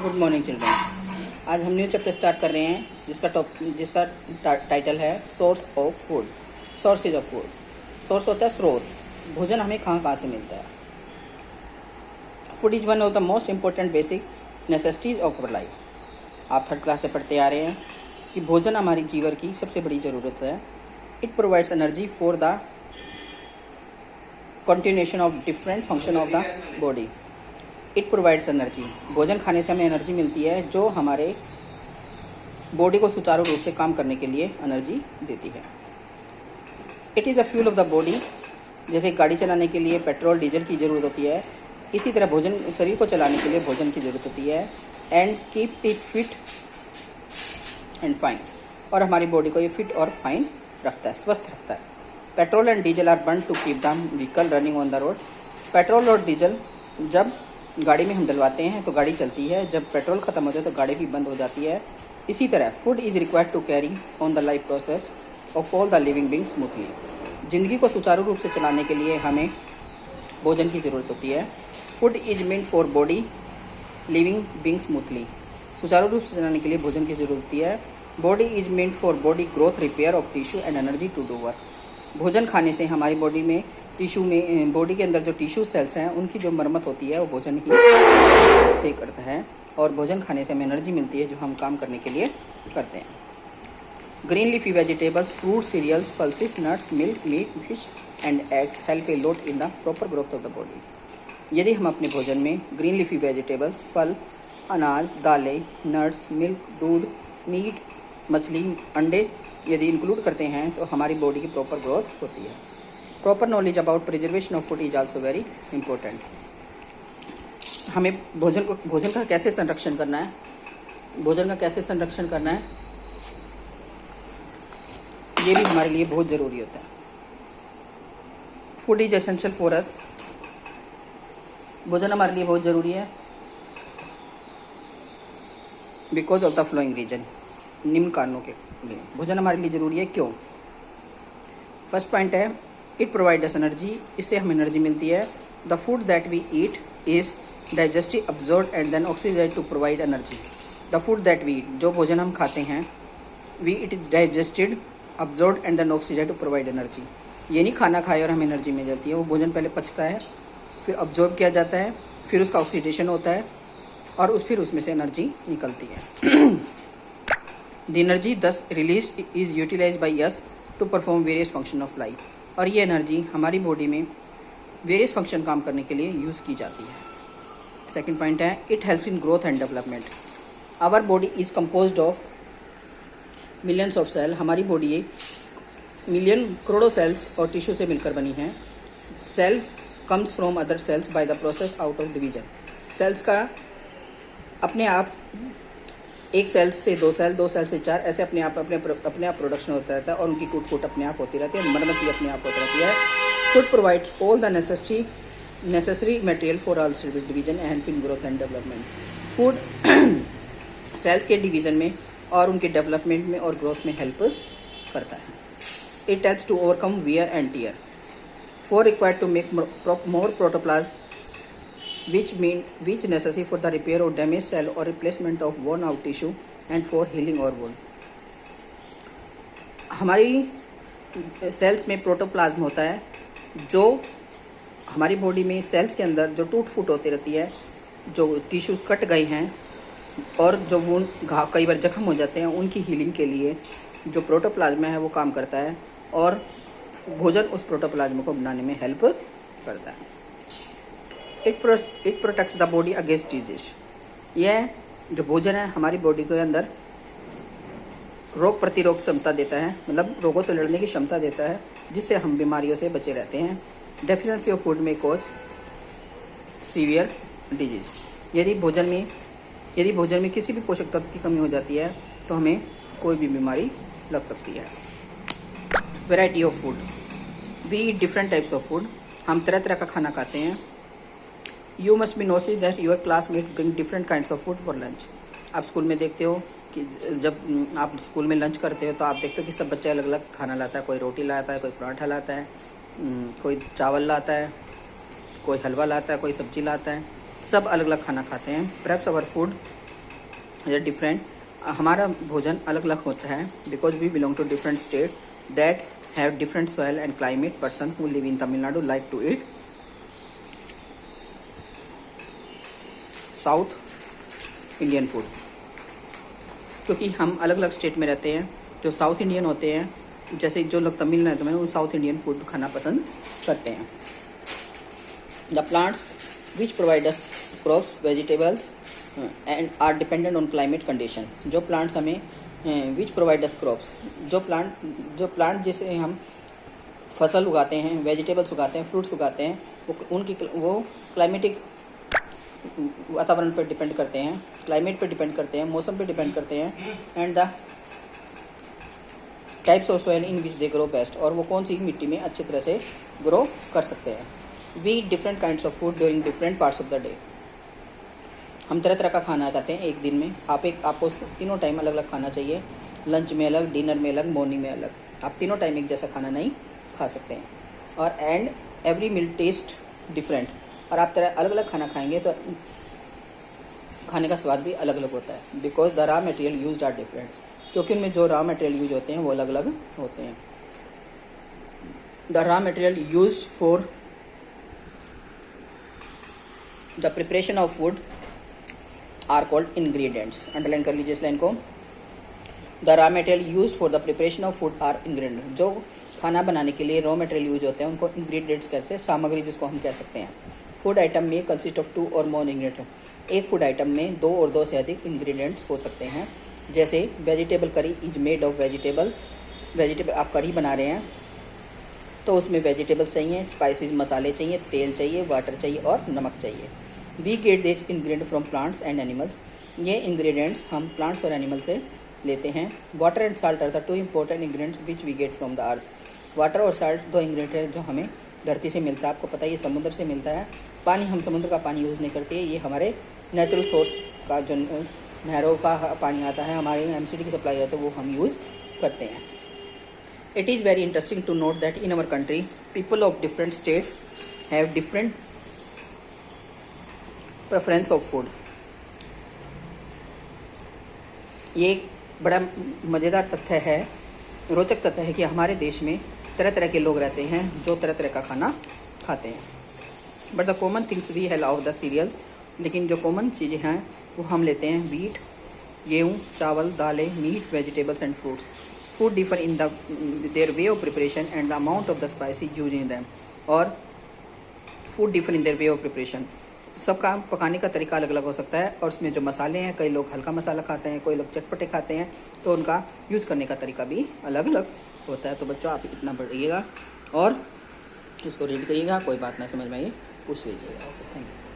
Good morning children. आज हम new chapter start कर रहे हैं जिसका टाइटल है source of food. Sources of food. Source होता है स्रोत। भोजन हमें कहाँ से मिलता है। Food is one of the most important basic necessities of our life. आप थर्ड क्लास से पढ़ते आ रहे हैं कि भोजन हमारी जीवन की सबसे बड़ी ज़रूरत है। It provides energy for the continuation of different function of the body. It provides energy. भोजन खाने से हमें एनर्जी मिलती है जो हमारे बॉडी को सुचारू रूप से काम करने के लिए एनर्जी देती है। It is the fuel of the body. जैसे गाड़ी चलाने के लिए पेट्रोल डीजल की ज़रूरत होती है, इसी तरह भोजन शरीर को चलाने के लिए भोजन की ज़रूरत होती है। And keep it fit and fine. और हमारी बॉडी को ये फिट और फाइन रखता है, स्वस्थ रखता है। Petrol and diesel are burn to keep the vehicle running on the road. Petrol और डीजल जब गाड़ी में हम डलवाते हैं तो गाड़ी चलती है, जब पेट्रोल खत्म हो जाए तो गाड़ी भी बंद हो जाती है। इसी तरह food is required to carry on the life process of all the living being smoothly. जिंदगी को सुचारू रूप से चलाने के लिए हमें भोजन की ज़रूरत होती है। Food is meant for body living being smoothly. सुचारू रूप से चलाने के लिए भोजन की जरूरत होती है। Body is meant for body growth, repair of tissue and energy to do work. भोजन खाने से हमारी बॉडी में बॉडी के अंदर जो टिश्यू सेल्स हैं उनकी जो मरम्मत होती है वो भोजन ही से करता है। और भोजन खाने से हमें एनर्जी मिलती है जो हम काम करने के लिए करते हैं। Green leafy vegetables, fruit, cereals, pulses, nuts, milk, meat, fish and eggs help a lot in the proper growth of the body. यदि हम अपने भोजन में ग्रीन लीफी वेजिटेबल्स, फल, अनाज, दालें, नट्स, मिल्क, दूध, मीट, मछली, अंडे यदि इंक्लूड करते हैं तो हमारी बॉडी की प्रॉपर ग्रोथ होती है। Proper knowledge about preservation of food is also very important. हमें भोजन का कैसे संरक्षण करना है, भोजन का कैसे संरक्षण करना है, ये भी हमारे लिए बहुत ज़रूरी होता है। Food is essential for us. भोजन हमारे लिए बहुत ज़रूरी है because of the following reason. निम्न कारणों के लिए भोजन हमारे लिए ज़रूरी है। क्यों? फर्स्ट पॉइंट है इट प्रोवाइड्स एनर्जी। इससे हमें एनर्जी मिलती है। The food that we eat is digestive, absorb and then oxidise to provide energy. The food that we eat, जो भोजन हम खाते हैं, we it is digested, absorb and then oxidise to provide energy. ये नहीं खाना खाए और हमें एनर्जी मिल जाती है। वो भोजन पहले पचता है, फिर अब्जॉर्ब किया जाता है, फिर उसका ऑक्सीडेशन होता है और फिर उसमें से एनर्जी निकलती है। The energy thus release is utilise by us to perform various function of life. और ये एनर्जी हमारी बॉडी में वेरियस फंक्शन काम करने के लिए यूज़ की जाती है। सेकंड पॉइंट है it helps in growth and development. Our body is composed of millions of cell. हमारी बॉडी मिलियन करोड़ों सेल्स और टिश्यू से मिलकर बनी है। Cell comes from other cells by the process out of division. Cells का अपने आप एक सेल से दो सेल, दो सेल से चार, ऐसे अपने आप प्रोडक्शन होता रहता है और उनकी टूट फूट अपने आप होती रहती है, मरम्मत भी अपने आप होती रहती है। Food provide all the necessary material for all cell division and in growth and development. Food cells के डिवीजन में और उनके डेवलपमेंट में और ग्रोथ में हेल्प करता है। It helps to overcome wear and tear for required to make more protoplasm which necessary for the repair of damaged cell or replacement of worn out tissue and for healing or wound। हमारी sales में protoplasm होता है जो हमारी body में sales के अंदर जो टूट फूट होती रहती है, जो टिश्यू कट गए हैं और जो वुंड घाव कई बार जख्म हो जाते हैं, उनकी हीलिंग के लिए जो प्रोटोप्लाज्म है वो काम करता है और भोजन उस प्रोटोप्लाज्म को बनाने में हेल्प करता है। It protects the body against disease. यह जो भोजन है हमारी बॉडी के अंदर रोग प्रतिरोध क्षमता देता है, मतलब रोगों से लड़ने की क्षमता देता है, जिससे हम बीमारियों से बचे रहते हैं। डेफिशिएंसी ऑफ फूड में कॉज सीवियर डिजीज। यदि भोजन में किसी भी पोषक तत्व की कमी हो जाती है तो हमें कोई भी बीमारी लग सकती है। Variety of food. We eat different types of food. हम तरह तरह का खाना खाते हैं। You must be noticed that your classmates bring different kinds of food for lunch। आप स्कूल में देखते हो कि जब आप स्कूल में लंच करते हो तो आप देखते हो कि सब बच्चे अलग अलग खाना लाता है। कोई रोटी लाता है, कोई पराठा लाता है, कोई चावल लाता है, कोई हलवा लाता है, कोई सब्जी लाता है। सब अलग अलग खाना खाते हैं। Perhaps our food डिफरेंट, हमारा भोजन अलग अलग होता है because we belong to different state that have different soil and climate. Person who live in Tamil Nadu like to eat south Indian food. क्योंकि हम अलग अलग स्टेट में रहते हैं, जो साउथ इंडियन होते हैं, जैसे जो लोग तमिलनाडु में वो साउथ इंडियन फूड खाना पसंद करते हैं. The plants which provide us crops vegetables and are dependent on climate condition. जो प्लांट्स हमें विच प्रोवाइड अस क्रॉप्स, जो प्लांट जिसे हम फसल उगाते हैं, वेजिटेबल्स उगाते हैं, फ्रूट्स उगाते हैं, वो क्लाइमेटिक वातावरण पर डिपेंड करते हैं, क्लाइमेट पर डिपेंड करते हैं, मौसम पर डिपेंड करते हैं. And the types of soil in which they grow best, और वो कौन सी मिट्टी में अच्छी तरह से ग्रो कर सकते हैं. We different kinds of food during different parts of the day. हम तरह तरह का खाना खाते हैं एक दिन में. आपको तीनों टाइम अलग अलग खाना चाहिए. लंच में अलग, डिनर में अलग, मॉर्निंग में अलग. आप तीनों टाइम एक जैसा खाना नहीं खा सकते हैं. और and every meal taste different. और आप तरह अलग अलग खाना खाएंगे तो खाने का स्वाद भी अलग अलग होता है. Because the raw material used are different. क्योंकि उनमें जो रॉ मटेरियल यूज होते हैं वो अलग अलग होते हैं. The raw material used for the preparation of food are called ingredients. Underline कर लीजिए इस लाइन को. The raw material use for the preparation of food are ingredient. जो खाना बनाने के लिए रॉ मटेरियल यूज होते हैं उनको इंग्रेडिएंट्स कहते हैं, सामग्री जिसको हम कह सकते हैं. फूड आइटम में कंसिस्ट ऑफ 2 और मोर इंग्रेडिएंट. एक फूड आइटम में 2 और 2 से अधिक इंग्रेडिएंट्स हो सकते हैं. जैसे vegetable curry is made of vegetable. आप करी बना रहे हैं तो उसमें वेजिटेबल्स चाहिए, स्पाइसेस मसाले चाहिए, तेल चाहिए, वाटर चाहिए और नमक चाहिए. We get this ingredient from plants and animals. ये इंग्रेडिएंट्स हम प्लांट्स और एनिमल से लेते हैं. Water and salt are the 2 important ingredients which we get from the earth. Water और साल्ट 2 इंग्रेडिएंट है जो हमें धरती से मिलता है. आपको पता है ये समुद्र से मिलता है. पानी हम समुद्र का पानी यूज़ नहीं करते. ये हमारे नेचुरल सोर्स का जो नहरों का पानी आता है, हमारे एमसीडी की सप्लाई होता है, वो हम यूज़ करते हैं. It is very interesting to note that in our country people of different state have different preference of food. ये एक बड़ा मज़ेदार तथ्य है, रोचक तथ्य है कि हमारे देश में तरह तरह के लोग रहते हैं जो तरह तरह का खाना खाते हैं. But the common things we have of the cereals. लेकिन जो कॉमन चीज़ें हैं वो हम लेते हैं वीट, गेहूँ, चावल, दालें, meat, vegetables and fruits. Food differ in their way of preparation and the amount of the spices use in them. और food differ in their way of preparation. सबका पकाने का तरीका अलग अलग हो सकता है. और उसमें जो मसाले हैं, कई लोग हल्का मसाला खाते हैं, कोई लोग चटपटे खाते हैं, तो उनका यूज़ करने का तरीका भी अलग अलग होता है. तो बच्चों आप इतना पढ़िएगा और इसको रीड करिएगा. कोई बात ना समझ में आइए पूछ लीजिएगा. Okay, thank you.